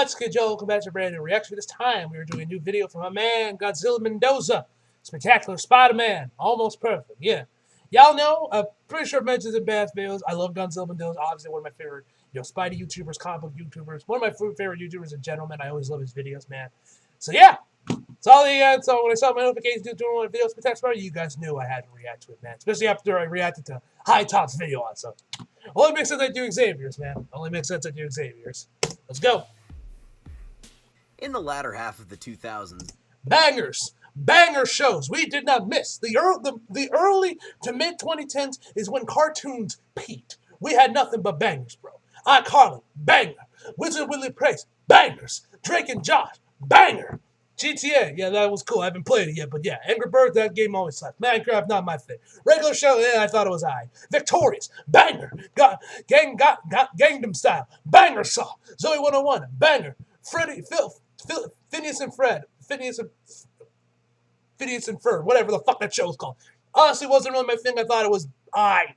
What's good, Joe? Welcome back to a brand new reaction. This time we are doing a new video from my man, Godzilla Mendoza. Spectacular Spider-Man. Almost perfect. Yeah. Y'all know, I'm pretty sure I've mentioned in past videos, I love Godzilla Mendoza. Obviously, one of my favorite, Spidey YouTubers, comic book YouTubers. One of my favorite YouTubers in general, man. I always love his videos, man. So, yeah. That's all you got. So, when I saw my notifications doing one of the videos, Spectacular Spider, you guys knew I had to react to it, man. Especially after I reacted to High Top's video on. So, only makes sense I do Xavier's, man. Only makes sense I do Xavier's. Let's go. In the latter half of the 2000s, banger shows we did not miss. The early to mid 2010s is when cartoons peaked. We had nothing but bangers, bro. iCarly, banger. Wizard Willie Price, bangers. Drake and Josh, banger. GTA, yeah, that was cool. I haven't played it yet, but yeah. Angry Birds, that game always sucked. Minecraft, not my thing. Regular show, yeah, I thought it was alright. Victorious, banger. Gangnam Style, banger song. Zoe 101, banger. Phineas and Ferb, whatever the fuck that show's called. Honestly, wasn't really my thing. I thought it was alright.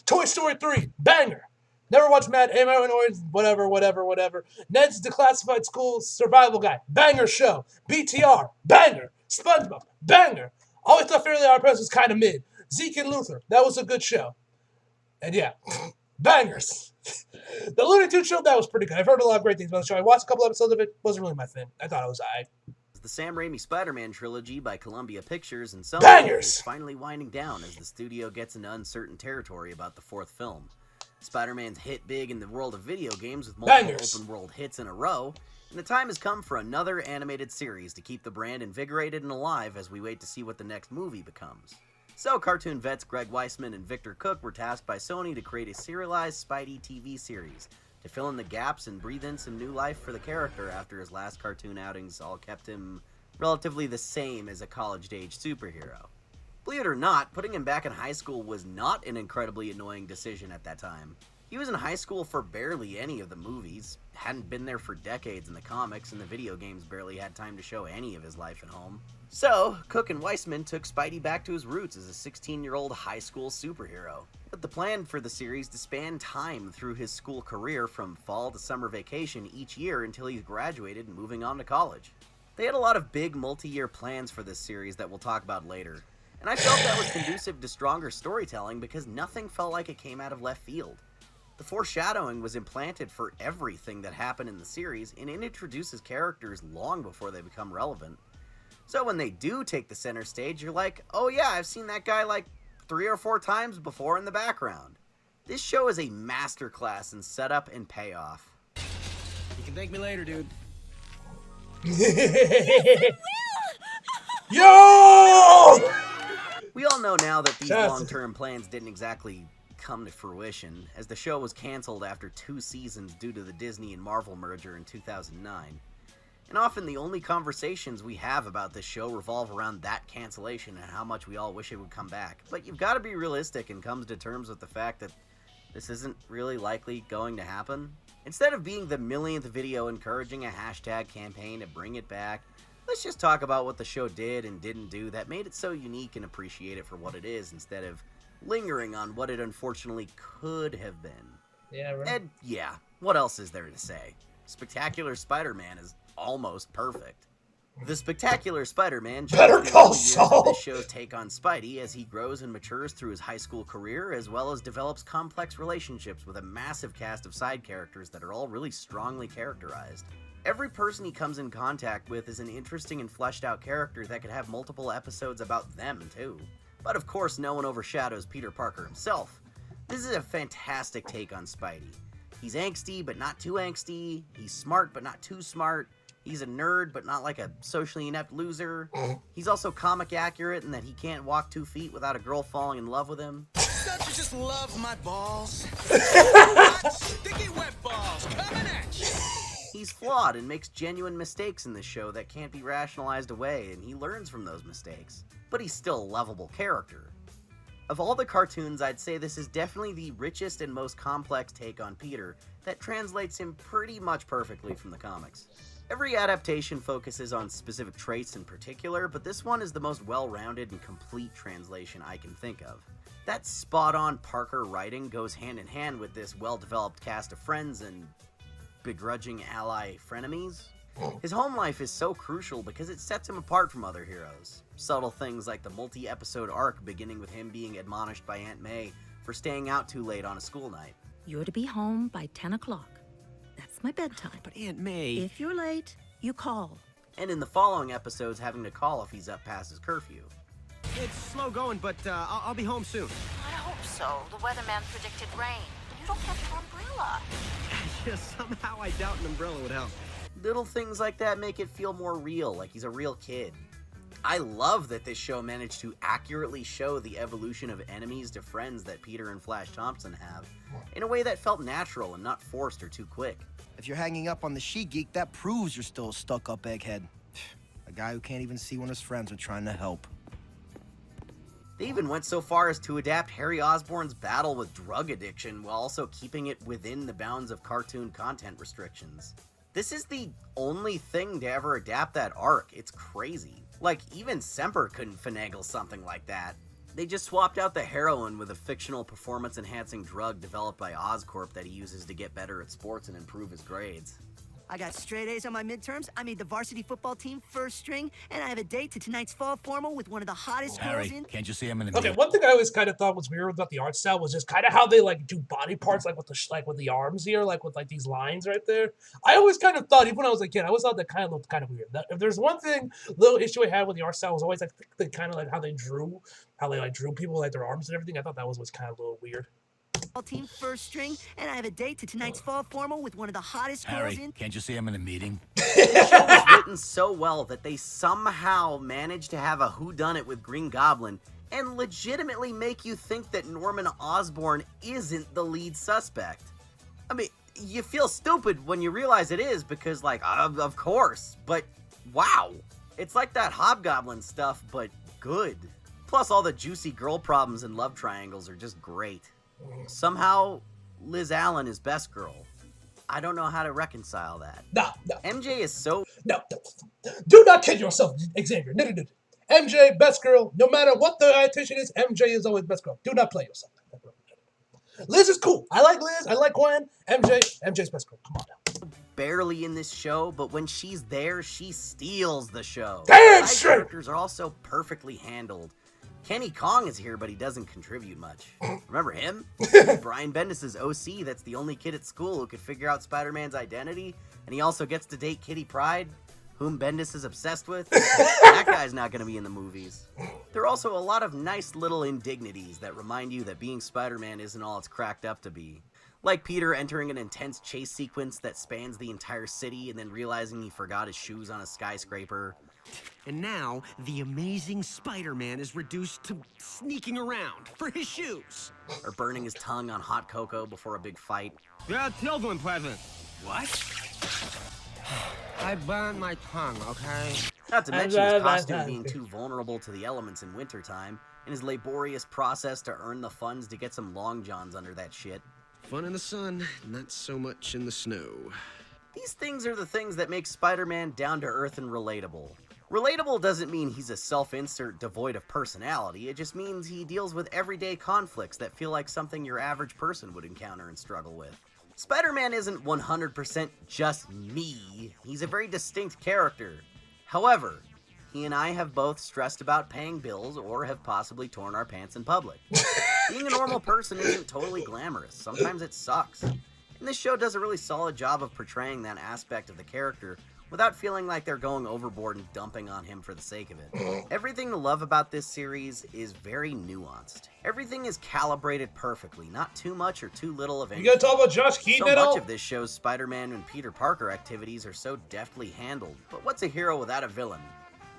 Toy Story 3, banger. Never watched Mad Ammo and Orange, whatever. Ned's Declassified School Survival Guide, banger show. BTR, banger. SpongeBob, banger. Always thought Fairly Odd Parents was kind of mid. Zeke and Luther, that was a good show. And yeah, bangers. The Looney Tunes show, that was pretty good. I've heard a lot of great things about the show. I watched a couple episodes of it. Wasn't really my thing. I thought it was alright. The Sam Raimi Spider-Man trilogy by Columbia Pictures and Sony bangers is finally winding down as the studio gets into uncertain territory about the fourth film. Spider-Man's hit big in the world of video games with multiple open-world hits in a row, and the time has come for another animated series to keep the brand invigorated and alive as we wait to see what the next movie becomes. So, cartoon vets Greg Weisman and Victor Cook were tasked by Sony to create a serialized Spidey TV series to fill in the gaps and breathe in some new life for the character after his last cartoon outings all kept him relatively the same as a college-age superhero. Believe it or not, putting him back in high school was not an incredibly annoying decision at that time. He was in high school for barely any of the movies, hadn't been there for decades in the comics, and the video games barely had time to show any of his life at home. So, Cook and Weisman took Spidey back to his roots as a 16-year-old high school superhero. But the plan for the series to span time through his school career from fall to summer vacation each year until he's graduated and moving on to college. They had a lot of big multi-year plans for this series that we'll talk about later. And I felt that was conducive to stronger storytelling because nothing felt like it came out of left field. The foreshadowing was implanted for everything that happened in the series, and it introduces characters long before they become relevant. So when they do take the center stage, you're like, oh yeah, I've seen that guy like 3 or 4 times before in the background. This show is a masterclass in setup and payoff. You can thank me later, dude. Yo! We all know now that these long-term plans didn't exactly come to fruition, as the show was canceled after 2 seasons due to the Disney and Marvel merger in 2009. And often the only conversations we have about this show revolve around that cancellation and how much we all wish it would come back. But you've got to be realistic and come to terms with the fact that this isn't really likely going to happen. Instead of being the millionth video encouraging a hashtag campaign to bring it back, let's just talk about what the show did and didn't do that made it so unique and appreciate it for what it is instead of lingering on what it unfortunately could have been. Yeah, right. And yeah, what else is there to say? Spectacular Spider-Man is almost perfect. The Spectacular Spider-Man shows this show's take on Spidey as he grows and matures through his high school career, as well as develops complex relationships with a massive cast of side characters that are all really strongly characterized. Every person he comes in contact with is an interesting and fleshed out character that could have multiple episodes about them too. But of course no one overshadows Peter Parker himself. This is a fantastic take on Spidey. He's angsty but not too angsty, he's smart but not too smart, he's a nerd but not like a socially inept loser. He's also comic accurate in that he can't walk 2 feet without a girl falling in love with him. Don't you just love my balls? Sticky wet balls coming at you! He's flawed and makes genuine mistakes in this show that can't be rationalized away, and he learns from those mistakes. But he's still a lovable character. Of all the cartoons, I'd say this is definitely the richest and most complex take on Peter that translates him pretty much perfectly from the comics. Every adaptation focuses on specific traits in particular, but this one is the most well-rounded and complete translation I can think of. That spot-on Parker writing goes hand in hand with this well-developed cast of friends and begrudging ally frenemies. His home life is so crucial because it sets him apart from other heroes. Subtle things like the multi-episode arc beginning with him being admonished by Aunt May for staying out too late on a school night. You're to be home by 10 o'clock. That's my bedtime. But Aunt May... If you're late, you call. And in the following episodes, having to call if he's up past his curfew. It's slow going, but I'll be home soon. I hope so. The weatherman predicted rain. You don't have your umbrella. Just somehow I doubt an umbrella would help. Little things like that make it feel more real, like he's a real kid. I love that this show managed to accurately show the evolution of enemies to friends that Peter and Flash Thompson have, in a way that felt natural and not forced or too quick. If you're hanging up on the she-geek, that proves you're still a stuck-up egghead. A guy who can't even see when his friends are trying to help. They even went so far as to adapt Harry Osborn's battle with drug addiction while also keeping it within the bounds of cartoon content restrictions. This is the only thing to ever adapt that arc. It's crazy. Like, even Semper couldn't finagle something like that. They just swapped out the heroin with a fictional performance-enhancing drug developed by Oscorp that he uses to get better at sports and improve his grades. I got straight A's on my midterms, I made the varsity football team first string, and I have a date to tonight's fall formal with one of the hottest girls in... Can't you see him in the Okay, one thing I always kind of thought was weird about the art style was just kind of how they like do body parts, like with the arms here, like with like these lines right there. I always kind of thought, even when I was a kid, I always thought that kind of looked kind of weird. If there's one thing, little issue I had with the art style was always like the kind of like how they drew people like their arms and everything. I thought that was kind of a little weird. Team first string, and I have a date to tonight's fall formal with one of the hottest girls in... Can't you see him in the meeting? The show was written so well that they somehow managed to have a whodunit with Green Goblin and legitimately make you think that Norman Osborn isn't the lead suspect. I mean, you feel stupid when you realize it is because, like, of course, but wow. It's like that Hobgoblin stuff, but good. Plus, all the juicy girl problems and love triangles are just great. Somehow, Liz Allen is best girl. I don't know how to reconcile that. No. MJ is so... No. Do not kid yourself, Xavier. No. MJ, best girl. No matter what the dietitian is, MJ is always best girl. Do not play yourself. Liz is cool. I like Liz. I like Gwen. MJ's best girl. Come on now. Barely in this show, but when she's there, she steals the show. Damn Side straight! characters are also perfectly handled. Kenny Kong is here, but he doesn't contribute much. Remember him? Brian Bendis' OC that's the only kid at school who could figure out Spider-Man's identity, and he also gets to date Kitty Pryde, whom Bendis is obsessed with. That guy's not going to be in the movies. There are also a lot of nice little indignities that remind you that being Spider-Man isn't all it's cracked up to be. Like Peter entering an intense chase sequence that spans the entire city and then realizing he forgot his shoes on a skyscraper. And now, the amazing Spider-Man is reduced to sneaking around for his shoes. Or burning his tongue on hot cocoa before a big fight. Yeah, children present. What? I burned my tongue, okay? Not to mention his costume being too vulnerable to the elements in wintertime, and his laborious process to earn the funds to get some long johns under that shit. Fun in the sun, not so much in the snow. These things are the things that make Spider-Man down-to-earth and relatable. Relatable doesn't mean he's a self-insert devoid of personality, it just means he deals with everyday conflicts that feel like something your average person would encounter and struggle with. Spider-Man isn't 100% just me, he's a very distinct character. However, he and I have both stressed about paying bills or have possibly torn our pants in public. Being a normal person isn't totally glamorous, sometimes it sucks. And this show does a really solid job of portraying that aspect of the character without feeling like they're going overboard and dumping on him for the sake of it. Everything to love about this series is very nuanced. Everything is calibrated perfectly, not too much or too little of anything. You gonna talk about Josh Keaton at all? So much of this show's Spider-Man and Peter Parker activities are so deftly handled, but what's a hero without a villain?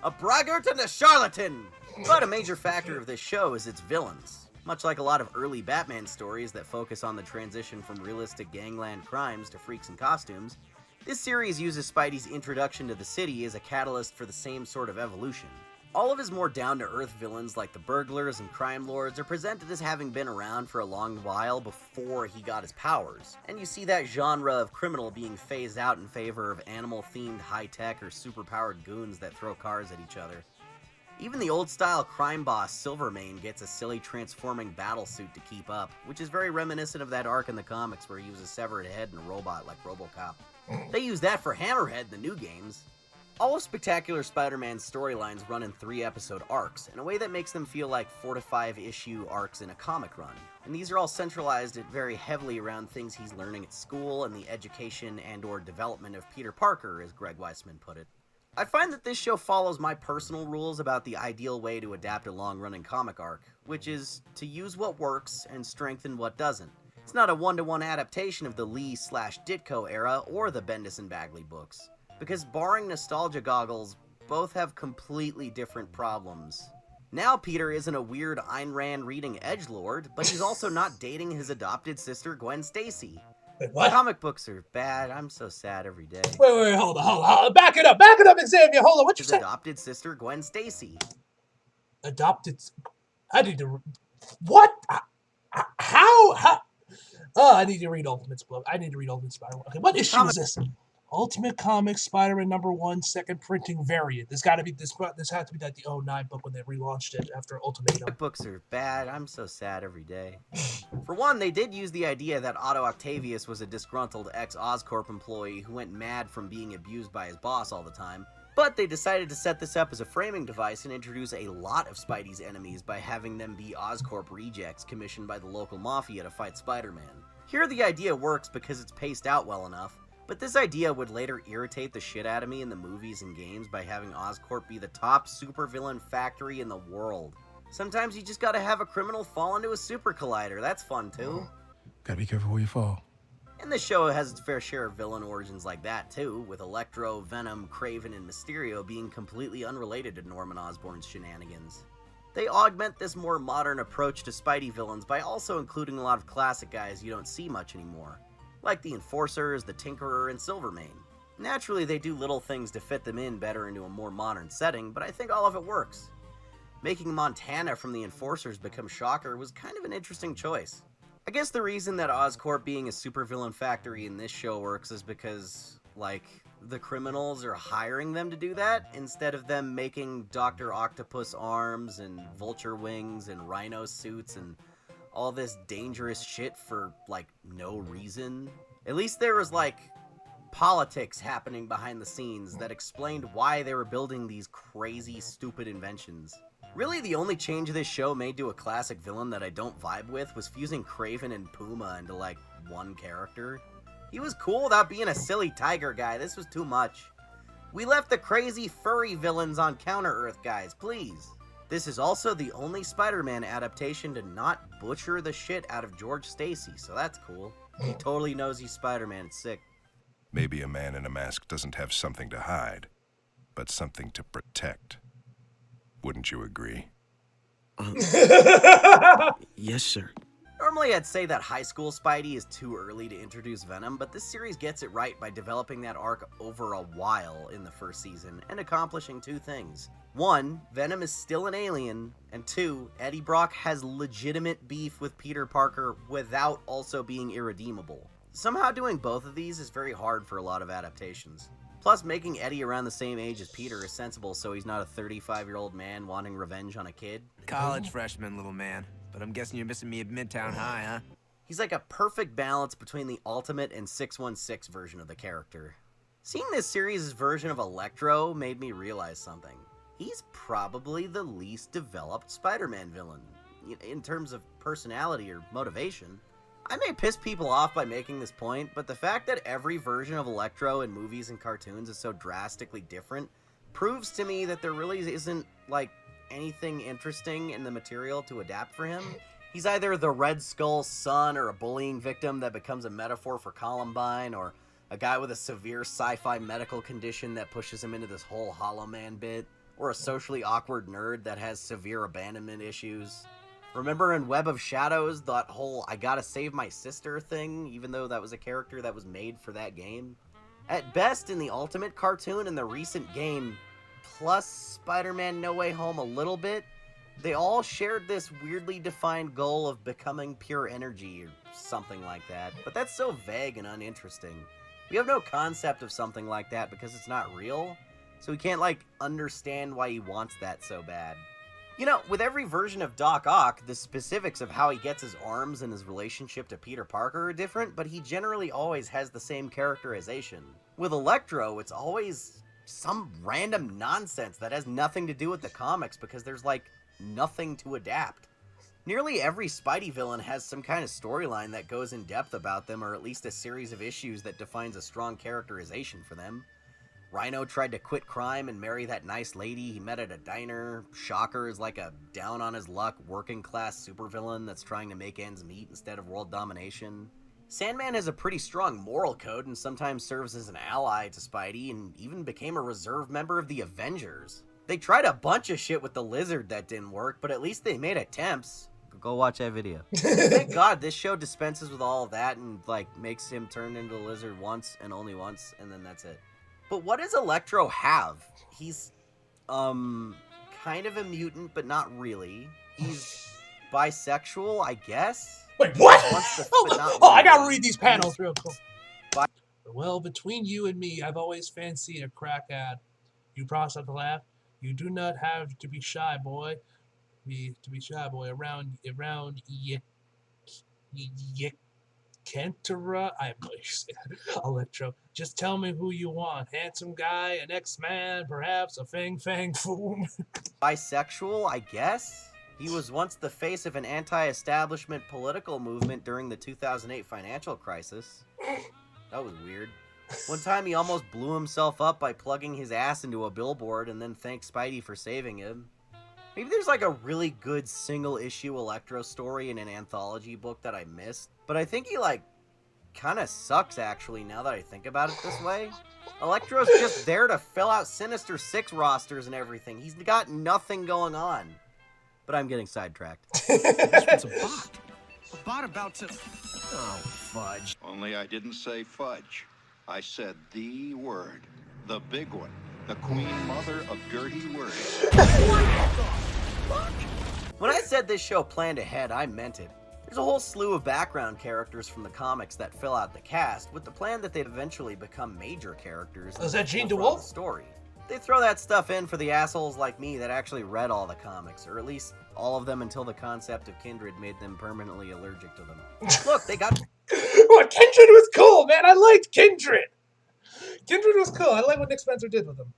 A braggart and a charlatan! But a major factor of this show is its villains. Much like a lot of early Batman stories that focus on the transition from realistic gangland crimes to freaks in costumes, this series uses Spidey's introduction to the city as a catalyst for the same sort of evolution. All of his more down-to-earth villains like the burglars and crime lords are presented as having been around for a long while before he got his powers, and you see that genre of criminal being phased out in favor of animal-themed high-tech or superpowered goons that throw cars at each other. Even the old-style crime boss Silvermane gets a silly transforming battlesuit to keep up, which is very reminiscent of that arc in the comics where he was a severed head and a robot like RoboCop. They use that for Hammerhead in the new games. All of Spectacular Spider-Man's storylines run in 3-episode arcs, in a way that makes them feel like 4 to 5 issue arcs in a comic run. And these are all centralized very heavily around things he's learning at school and the education and or development of Peter Parker, as Greg Weisman put it. I find that this show follows my personal rules about the ideal way to adapt a long-running comic arc, which is to use what works and strengthen what doesn't. It's not a one-to-one adaptation of the Lee/Ditko era or the Bendis and Bagley books, because barring nostalgia goggles, both have completely different problems. Now Peter isn't a weird Ayn Rand reading edgelord, but he's also not dating his adopted sister Gwen Stacy. Wait, what? Comic books are bad. I'm so sad every day. Wait, hold on. Back it up, Xavier. Hold on, what you His said? adopted sister Gwen Stacy. Adopted? I need to... What? How? Oh, I need to read Ultimate Spider-Man. Okay, what issue is this? Ultimate Comics Spider-Man #1 second printing variant. This got to be this had to be like the 09 book when they relaunched it after Ultimatum. Books are bad. I'm so sad every day. For one, they did use the idea that Otto Octavius was a disgruntled ex-Oscorp employee who went mad from being abused by his boss all the time. But they decided to set this up as a framing device and introduce a lot of Spidey's enemies by having them be Oscorp rejects commissioned by the local mafia to fight Spider-Man. Here the idea works because it's paced out well enough, but this idea would later irritate the shit out of me in the movies and games by having Oscorp be the top supervillain factory in the world. Sometimes you just gotta have a criminal fall into a super collider, that's fun too. Gotta be careful where you fall. And this show has its fair share of villain origins like that too, with Electro, Venom, Kraven, and Mysterio being completely unrelated to Norman Osborn's shenanigans. They augment this more modern approach to Spidey villains by also including a lot of classic guys you don't see much anymore, like the Enforcers, the Tinkerer, and Silvermane. Naturally, they do little things to fit them in better into a more modern setting, but I think all of it works. Making Montana from the Enforcers become Shocker was kind of an interesting choice. I guess the reason that Oscorp being a supervillain factory in this show works is because, like, the criminals are hiring them to do that, instead of them making Dr. Octopus arms and Vulture wings and Rhino suits and all this dangerous shit for, like, no reason. At least there was, like, politics happening behind the scenes that explained why they were building these crazy, stupid inventions. Really, the only change this show made to a classic villain that I don't vibe with was fusing Kraven and Puma into, like, one character. He was cool without being a silly tiger guy. This was too much. We left the crazy furry villains on Counter-Earth, guys, please. This is also the only Spider-Man adaptation to not butcher the shit out of George Stacy, so that's cool. He totally knows he's Spider-Man. It's sick. Maybe a man in a mask doesn't have something to hide, but something to protect. Wouldn't you agree? Yes, sir. Normally I'd say that high school Spidey is too early to introduce Venom, but this series gets it right by developing that arc over a while in the first season and accomplishing two things. One, Venom is still an alien, and two, Eddie Brock has legitimate beef with Peter Parker without also being irredeemable. Somehow doing both of these is very hard for a lot of adaptations. Plus, making Eddie around the same age as Peter is sensible so he's not a 35-year-old man wanting revenge on a kid. College freshman, little man. But I'm guessing you're missing me at Midtown High, huh? He's like a perfect balance between the Ultimate and 616 version of the character. Seeing this series' version of Electro made me realize something. He's probably the least developed Spider-Man villain, in terms of personality or motivation. I may piss people off by making this point, but the fact that every version of Electro in movies and cartoons is so drastically different proves to me that there really isn't, like, anything interesting in the material to adapt for him. He's either the Red Skull's son or a bullying victim that becomes a metaphor for Columbine, or a guy with a severe sci-fi medical condition that pushes him into this whole Hollow Man bit, or a socially awkward nerd that has severe abandonment issues. Remember in Web of Shadows, that whole I gotta save my sister thing, even though that was a character that was made for that game? At best, in the Ultimate cartoon and the recent game, plus Spider-Man No Way Home a little bit, they all shared this weirdly defined goal of becoming pure energy or something like that, but that's so vague and uninteresting. We have no concept of something like that because it's not real, so we can't, like, understand why he wants that so bad. You know, with every version of Doc Ock, the specifics of how he gets his arms and his relationship to Peter Parker are different, but he generally always has the same characterization. With Electro, it's always some random nonsense that has nothing to do with the comics because there's, like, nothing to adapt. Nearly every Spidey villain has some kind of storyline that goes in depth about them, or at least a series of issues that defines a strong characterization for them. Rhino tried to quit crime and marry that nice lady he met at a diner. Shocker is like a down-on-his-luck, working-class supervillain that's trying to make ends meet instead of world domination. Sandman has a pretty strong moral code and sometimes serves as an ally to Spidey, and even became a reserve member of the Avengers. They tried a bunch of shit with the Lizard that didn't work, but at least they made attempts. Go watch that video. Thank God this show dispenses with all of that and, like, makes him turn into the Lizard once and only once, and then that's it. But what does Electro have? He's, kind of a mutant, but not really. He's bisexual, I guess? Wait, what? I gotta Really. read these panels real quick. Well, between you and me, I've always fancied a crack ad. You process the laugh. You do not have to be shy, boy. Around Kentara, Electro. Just tell me who you want. Handsome guy, an X-Man, perhaps a Fang Foom. Bisexual, I guess? He was once the face of an anti-establishment political movement during the 2008 financial crisis. That was weird. One time he almost blew himself up by plugging his ass into a billboard and then thanked Spidey for saving him. Maybe there's like a really good single-issue Electro story in an anthology book that I missed, but I think he, like, kind of sucks, actually, now that I think about it this way. Electro's just there to fill out Sinister Six rosters and everything. He's got nothing going on. But I'm getting sidetracked. This one's a bot. A bot about to... Oh, fudge. Only I didn't say fudge. I said the word. The big one. The queen mother of dirty words. When I said this show planned ahead, I meant it. There's a whole slew of background characters from the comics that fill out the cast, with the plan that they'd eventually become major characters. Is that Jean in the DeWolf? story. They throw that stuff in for the assholes like me that actually read all the comics, or at least all of them until the concept of Kindred made them permanently allergic to them. Look, they got... What? Kindred was cool, man. I liked Kindred. Kindred was cool. I like what Nick Spencer did with him.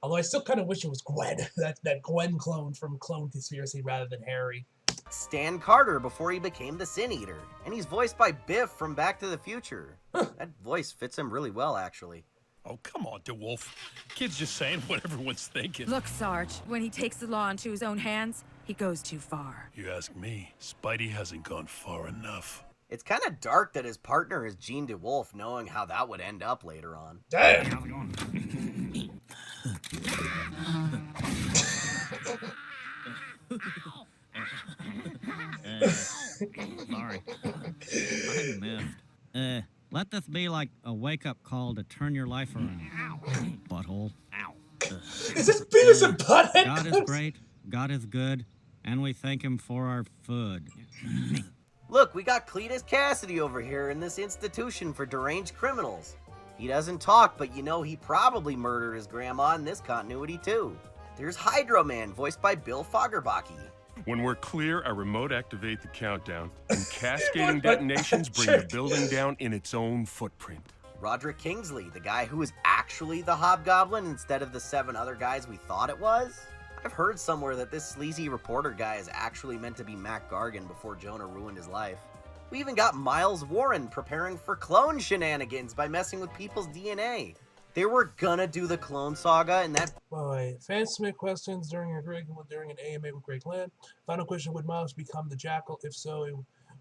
Although I still kind of wish it was Gwen. that Gwen clone from Clone Conspiracy rather than Harry. Stan Carter before he became the Sin Eater. And he's voiced by Biff from Back to the Future. That voice fits him really well, actually. Oh, come on, DeWolf. Kid's just saying what everyone's thinking. Look, Sarge, when he takes the law into his own hands, he goes too far. You ask me, Spidey hasn't gone far enough. It's kind of dark that his partner is Jean DeWolf, knowing how that would end up later on. Damn! How's it going? Sorry. I missed. Let this be like a wake-up call to turn your life around. Butthole. Ow. Is this Beavis and Butthead? God is great, God is good, and we thank him for our food. Look, we got Cletus Cassidy over here in this institution for deranged criminals. He doesn't talk, but you know he probably murdered his grandma in this continuity too. There's Hydro Man, voiced by Bill Fagerbakke. When we're clear, I remote activate the countdown, and cascading detonations bring the building down in its own footprint. Roderick Kingsley, the guy who is actually the Hobgoblin instead of the 7 other guys we thought it was. I've heard somewhere that this sleazy reporter guy is actually meant to be Mac Gargan before Jonah ruined his life. We even got Miles Warren preparing for clone shenanigans by messing with people's DNA. They were gonna do the Clone Saga, and that... Wait, fans submit questions during an AMA with Greg Land. Final question, would Miles become the Jackal? If so,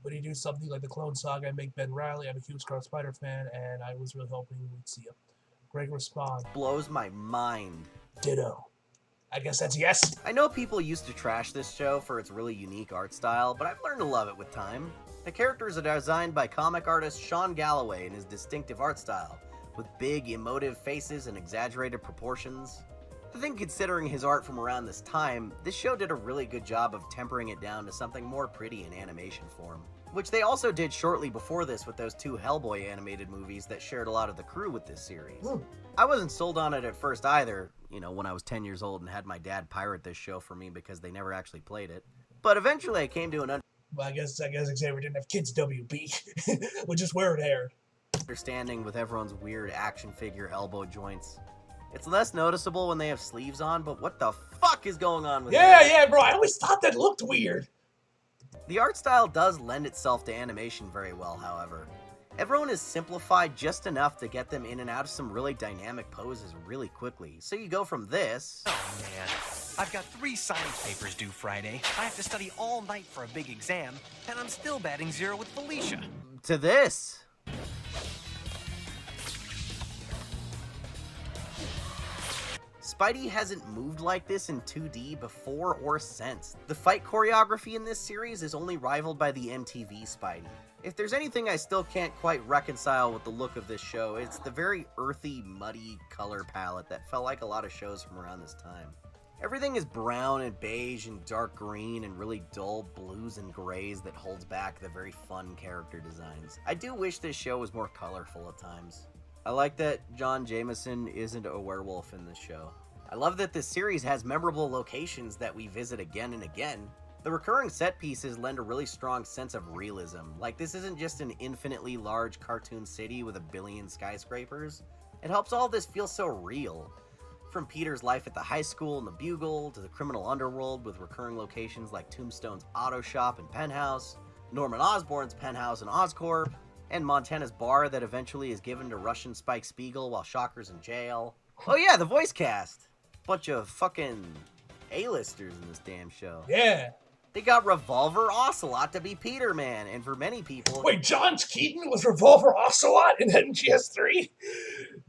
would he do something like the Clone Saga and make Ben Reilly? I'm a huge Scarlet Spider fan, and I was really hoping we'd see him. Greg responds. Blows my mind. Ditto. I guess that's yes. I know people used to trash this show for its really unique art style, but I've learned to love it with time. The characters are designed by comic artist Sean Galloway in his distinctive art style, with big, emotive faces and exaggerated proportions. I think considering his art from around this time, this show did a really good job of tempering it down to something more pretty in animation form. which they also did shortly before this with those 2 Hellboy animated movies that shared a lot of the crew with this series. I wasn't sold on it at first either, you know, when I was 10 years old and had my dad pirate this show for me because they never actually played it. But eventually I came to an well, I guess Xavier didn't have kids WB, which is where it aired. Understanding with everyone's weird action figure elbow joints. It's less noticeable when they have sleeves on, but what the fuck is going on with that? Yeah, bro, I always thought that looked weird. The art style does lend itself to animation very well, however. Everyone is simplified just enough to get them in and out of some really dynamic poses really quickly. So you go from this... Oh man, I've got 3 science papers due Friday. I have to study all night for a big exam, and I'm still batting 0 with Felicia. To this. Spidey hasn't moved like this in 2D before or since. The fight choreography in this series is only rivaled by the MTV Spidey. If there's anything I still can't quite reconcile with the look of this show, it's the very earthy, muddy color palette that felt like a lot of shows from around this time. Everything is brown and beige and dark green and really dull blues and grays that holds back the very fun character designs. I do wish this show was more colorful at times. I like that John Jameson isn't a werewolf in this show. I love that this series has memorable locations that we visit again and again. The recurring set pieces lend a really strong sense of realism. Like, this isn't just an infinitely large cartoon city with a billion skyscrapers. It helps all this feel so real. From Peter's life at the high school and the Bugle, to the criminal underworld with recurring locations like Tombstone's auto shop and penthouse, Norman Osborn's penthouse and Oscorp, and Montana's bar that eventually is given to Russian Spike Spiegel while Shocker's in jail. Oh yeah, the voice cast! Bunch of fucking A-listers in this damn show. Yeah. They got Revolver Ocelot to be Peter Man, and for many people... Wait, John Keaton was Revolver Ocelot in MGS3?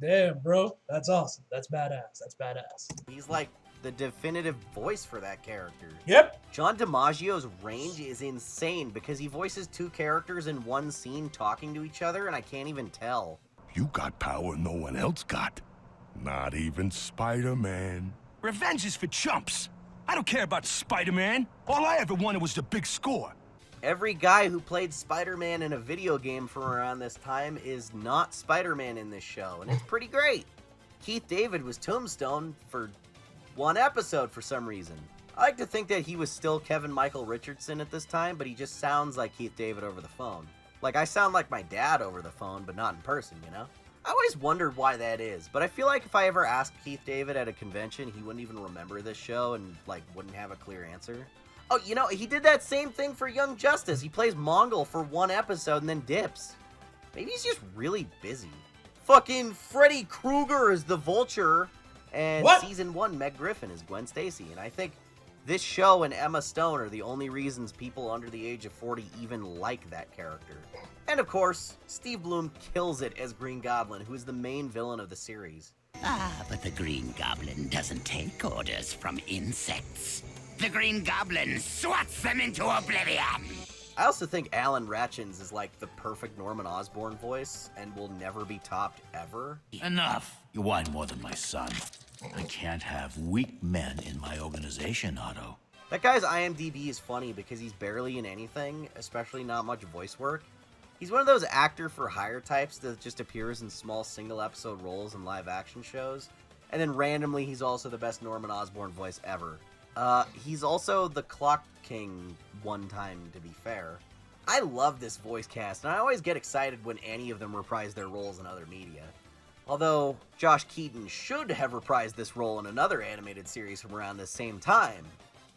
Damn, bro. That's awesome. That's badass. That's badass. He's like the definitive voice for that character. Yep. John DiMaggio's range is insane because he voices 2 characters in one scene talking to each other, and I can't even tell. You got power no one else got. Not even Spider-Man. Revenge is for chumps. I don't care about Spider-Man. All I ever wanted was the big score. Every guy who played Spider-Man in a video game from around this time is not Spider-Man in this show, and it's pretty great. Keith David was Tombstone for 1 episode for some reason. I like to think that he was still Kevin Michael Richardson at this time, but he just sounds like Keith David over the phone. Like, I sound like my dad over the phone, but not in person, you know? I always wondered why that is, but I feel like if I ever asked Keith David at a convention, he wouldn't even remember this show and, like, wouldn't have a clear answer. Oh, you know, he did that same thing for Young Justice. He plays Mongol for 1 episode and then dips. Maybe he's just really busy. Fucking Freddy Krueger is the Vulture, and Season 1 Meg Griffin is Gwen Stacy, and I think this show and Emma Stone are the only reasons people under the age of 40 even like that character. And of course, Steve Blum kills it as Green Goblin, who is the main villain of the series. Ah, but the Green Goblin doesn't take orders from insects. The Green Goblin swats them into oblivion! I also think Alan Ratchins is like the perfect Norman Osborn voice and will never be topped ever. Enough! You whine more than my son. I can't have weak men in my organization, Otto. That guy's IMDb is funny because he's barely in anything, especially not much voice work. He's one of those actor for hire types that just appears in small single episode roles in live action shows, and then randomly he's also the best Norman Osborn voice ever. He's also the Clock King one time, to be fair. I love this voice cast, and I always get excited when any of them reprise their roles in other media. Although, Josh Keaton should have reprised this role in another animated series from around the same time.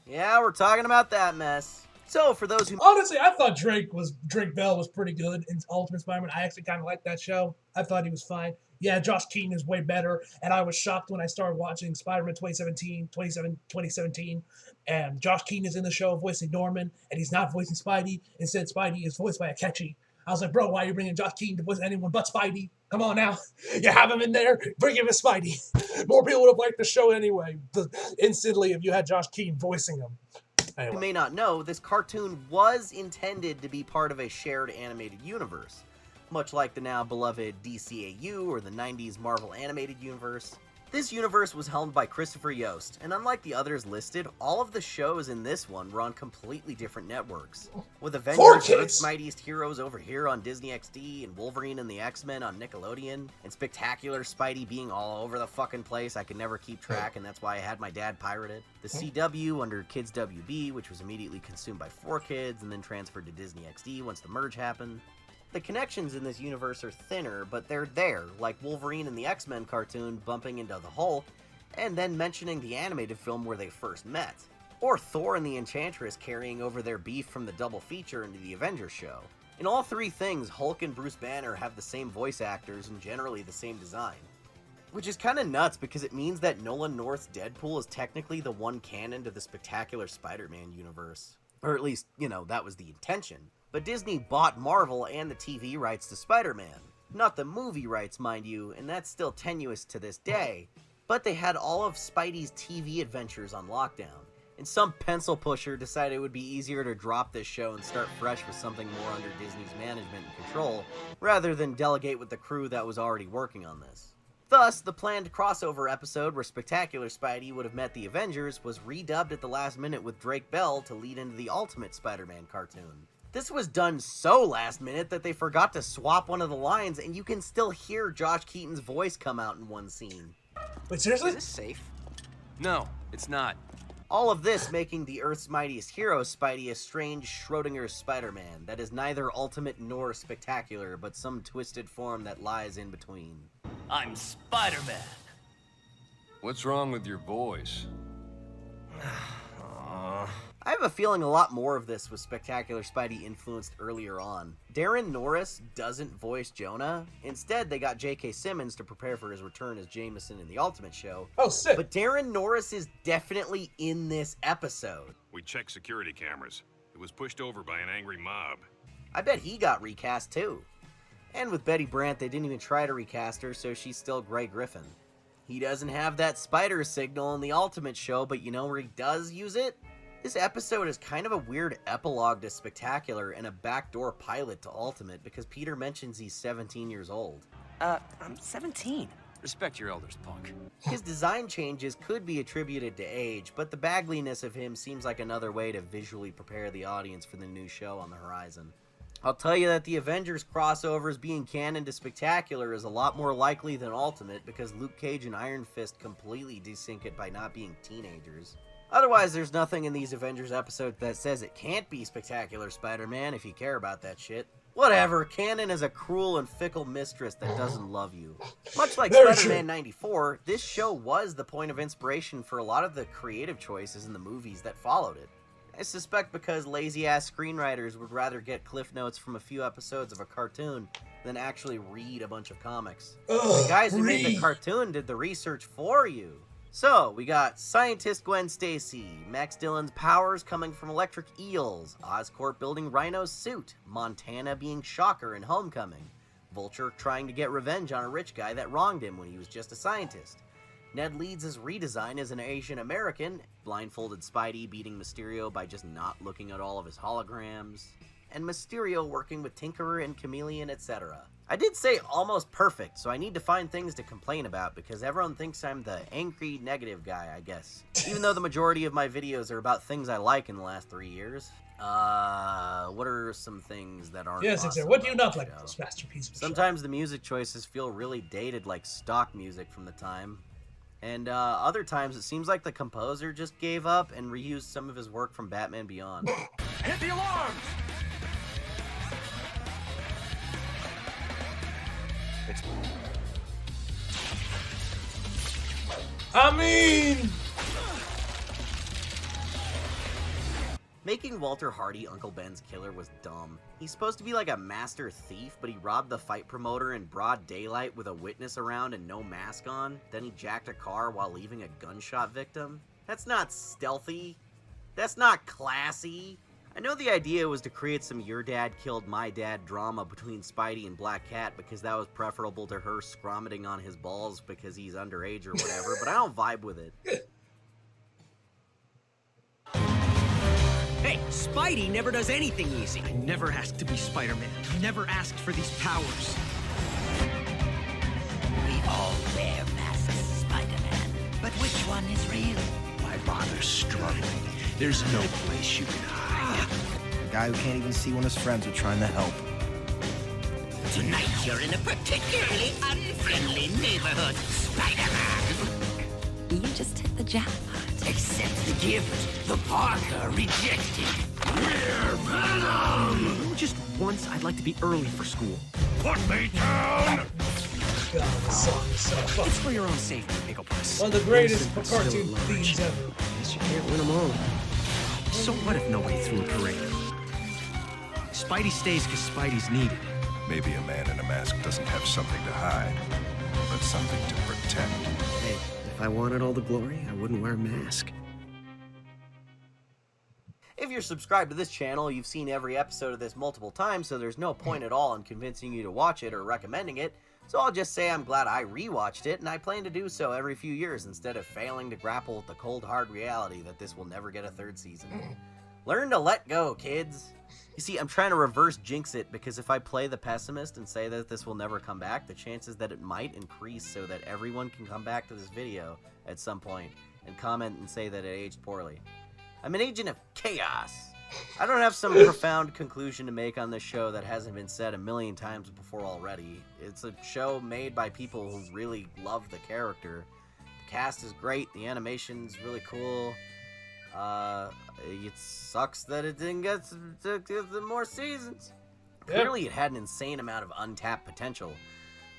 Yeah, we're talking about that mess. So, for those who... Honestly, I thought Drake Bell was pretty good in Ultimate Spider-Man. I actually kind of liked that show. I thought he was fine. Yeah, Josh Keaton is way better, and I was shocked when I started watching Spider-Man 2017, and Josh Keaton is in the show voicing Norman, and he's not voicing Spidey. Instead, Spidey is voiced by Akechi. I was like, bro, why are you bringing Josh Keaton to voice anyone but Spidey? Come on now. You have him in there, bring him as Spidey. More people would have liked the show anyway, instantly, if you had Josh Keaton voicing him. Anyway. You may not know, this cartoon was intended to be part of a shared animated universe, much like the now beloved DCAU or the 90s Marvel Animated Universe. This universe was helmed by Christopher Yost, and unlike the others listed, all of the shows in this one were on completely different networks. With Avengers, Earth's Mightiest Heroes over here on Disney XD, and Wolverine and the X-Men on Nickelodeon, and Spectacular Spidey being all over the fucking place. I could never keep track, and that's why I had my dad pirate it. The CW under Kids WB, which was immediately consumed by 4Kids, and then transferred to Disney XD once the merge happened. The connections in this universe are thinner, but they're there, like Wolverine and the X-Men cartoon bumping into the Hulk, and then mentioning the animated film where they first met. Or Thor and the Enchantress carrying over their beef from the double feature into the Avengers show. In all three things, Hulk and Bruce Banner have the same voice actors and generally the same design. Which is kinda nuts because it means that Nolan North's Deadpool is technically the one canon to the Spectacular Spider-Man universe. Or at least, you know, that was the intention. But Disney bought Marvel and the TV rights to Spider-Man. Not the movie rights, mind you, and that's still tenuous to this day. But they had all of Spidey's TV adventures on lockdown. And some pencil pusher decided it would be easier to drop this show and start fresh with something more under Disney's management and control, rather than delegate with the crew that was already working on this. Thus, the planned crossover episode where Spectacular Spidey would have met the Avengers was redubbed at the last minute with Drake Bell to lead into the Ultimate Spider-Man cartoon. This was done so last minute that they forgot to swap one of the lines, and you can still hear Josh Keaton's voice come out in one scene. Wait, seriously? Is this safe? No, it's not. All of this making the Earth's Mightiest Hero Spidey a strange Schrodinger's Spider-Man that is neither ultimate nor spectacular, but some twisted form that lies in between. I'm Spider-Man. What's wrong with your voice? I have a feeling a lot more of this was Spectacular Spidey influenced earlier on. Darren Norris doesn't voice Jonah. Instead, they got J.K. Simmons to prepare for his return as Jameson in the Ultimate show. Oh, sick. But Darren Norris is definitely in this episode. We checked security cameras. It was pushed over by an angry mob. I bet he got recast too. And with Betty Brant, they didn't even try to recast her, so she's still Grey Griffin. He doesn't have that spider signal in the Ultimate show, but you know where he does use it? This episode is kind of a weird epilogue to Spectacular and a backdoor pilot to Ultimate because Peter mentions he's 17 years old. I'm 17. Respect your elders, punk. His design changes could be attributed to age, but the bagliness of him seems like another way to visually prepare the audience for the new show on the horizon. I'll tell you that the Avengers crossovers being canon to Spectacular is a lot more likely than Ultimate because Luke Cage and Iron Fist completely desync it by not being teenagers. Otherwise, there's nothing in these Avengers episodes that says it can't be Spectacular Spider-Man if you care about that shit. Whatever, canon is a cruel and fickle mistress that doesn't love you. Much like Spider-Man 94, this show was the point of inspiration for a lot of the creative choices in the movies that followed it. I suspect because lazy-ass screenwriters would rather get cliff notes from a few episodes of a cartoon than actually read a bunch of comics. The guys who made the cartoon did the research for you. So, we got Scientist Gwen Stacy, Max Dillon's powers coming from electric eels, Oscorp building Rhino's suit, Montana being Shocker in Homecoming, Vulture trying to get revenge on a rich guy that wronged him when he was just a scientist, Ned Leeds' redesign as an Asian American, blindfolded Spidey beating Mysterio by just not looking at all of his holograms, and Mysterio working with Tinkerer and Chameleon, etc. I did say almost perfect, so I need to find things to complain about because everyone thinks I'm the angry negative guy, I guess. Even though the majority of my videos are about things I like in the last 3 years. What are some things that aren't Yes, awesome what do you about not the like show? about this masterpiece of a show? Sometimes the music choices feel really dated like stock music from the time. And other times it seems like the composer just gave up and reused some of his work from Batman Beyond. Hit the alarms! Making Walter Hardy Uncle Ben's killer was dumb. He's supposed to be like a master thief, but he robbed the fight promoter in broad daylight with a witness around and no mask on. Then he jacked a car while leaving a gunshot victim. That's not stealthy. That's not classy. I know the idea was to create some your dad killed my dad drama between Spidey and Black Cat because that was preferable to her scromiting on his balls because he's underage or whatever, but I don't vibe with it. Hey, Spidey never does anything easy. I never asked to be Spider-Man. I never asked for these powers. We all wear masks, Spider-Man. but which one is real? Why bother struggling? There's no place you can hide. A guy who can't even see when his friends are trying to help. Tonight you're in a particularly unfriendly neighborhood, Spider-Man. You just hit the jackpot. Accept the gift the Parker rejected. We're Venom! Just once, I'd like to be early for school. Put me down! God, this song is so fun. It's for your own safety, Pickle Puss. One of the greatest Innocent, but still cartoon at large. themes ever. Guess you can't win them all. So what if nobody threw a parade? Spidey stays because Spidey's needed. Maybe a man in a mask doesn't have something to hide, but something to protect. Hey, if I wanted all the glory, I wouldn't wear a mask. If you're subscribed to this channel, you've seen every episode of this multiple times, so there's no point at all in convincing you to watch it or recommending it. So I'll just say I'm glad I rewatched it, and I plan to do so every few years instead of failing to grapple with the cold hard reality that this will never get a third season. Learn to let go, kids. You see, I'm trying to reverse jinx it, because if I play the pessimist and say that this will never come back, the chances that it might increase so that everyone can come back to this video at some point and comment and say that it aged poorly. I'm an agent of chaos. I don't have some profound conclusion to make on this show that hasn't been said a million times before already. It's a show made by people who really love the character. The cast is great, the animation's really cool. It sucks that it didn't get more seasons. Clearly it had an insane amount of untapped potential.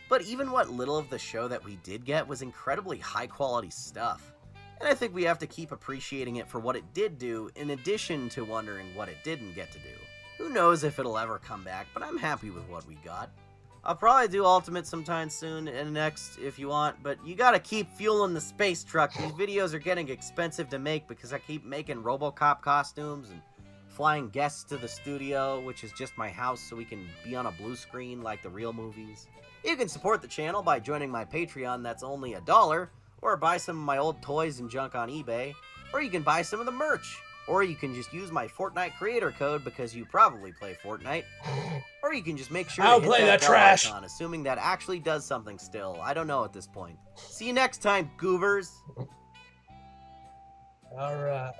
But even what little of the show that we did get was incredibly high quality stuff. And I think we have to keep appreciating it for what it did do, in addition to wondering what it didn't get to do. Who knows if it'll ever come back, but I'm happy with what we got. I'll probably do Ultimate sometime soon and next if you want, but you gotta keep fueling the space truck. These videos are getting expensive to make because I keep making RoboCop costumes and flying guests to the studio, which is just my house so we can be on a blue screen like the real movies. You can support the channel by joining my Patreon, that's only $1, or buy some of my old toys and junk on eBay, or you can buy some of the merch, or you can just use my Fortnite creator code because you probably play Fortnite, or you can just make sure I'll to hit play that that bell trash. icon, assuming that actually does something still. I don't know at this point. See you next time, goobers. Alright.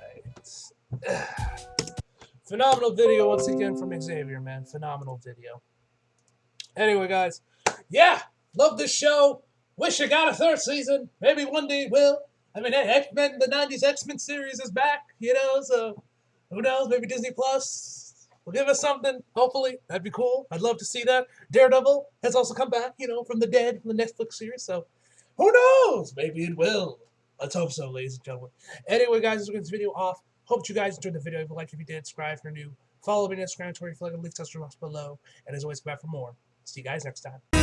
Phenomenal video once again from Xavier, man. Phenomenal video. Anyway, guys. Yeah! Love this show. Wish I got a third season. Maybe one day it will. I mean, X-Men, the 90s X-Men series is back, you know, so who knows? Maybe Disney Plus will give us something, hopefully. That'd be cool. I'd love to see that. Daredevil has also come back, you know, from the dead, from the Netflix series, so who knows? Maybe it will. Let's hope so, ladies and gentlemen. Anyway, guys, let's get this video off. Hope you guys enjoyed the video. If you liked, if you did, subscribe if you're new. Follow me on Instagram, Twitter, flag and links to box below. And as always, come back for more. See you guys next time. You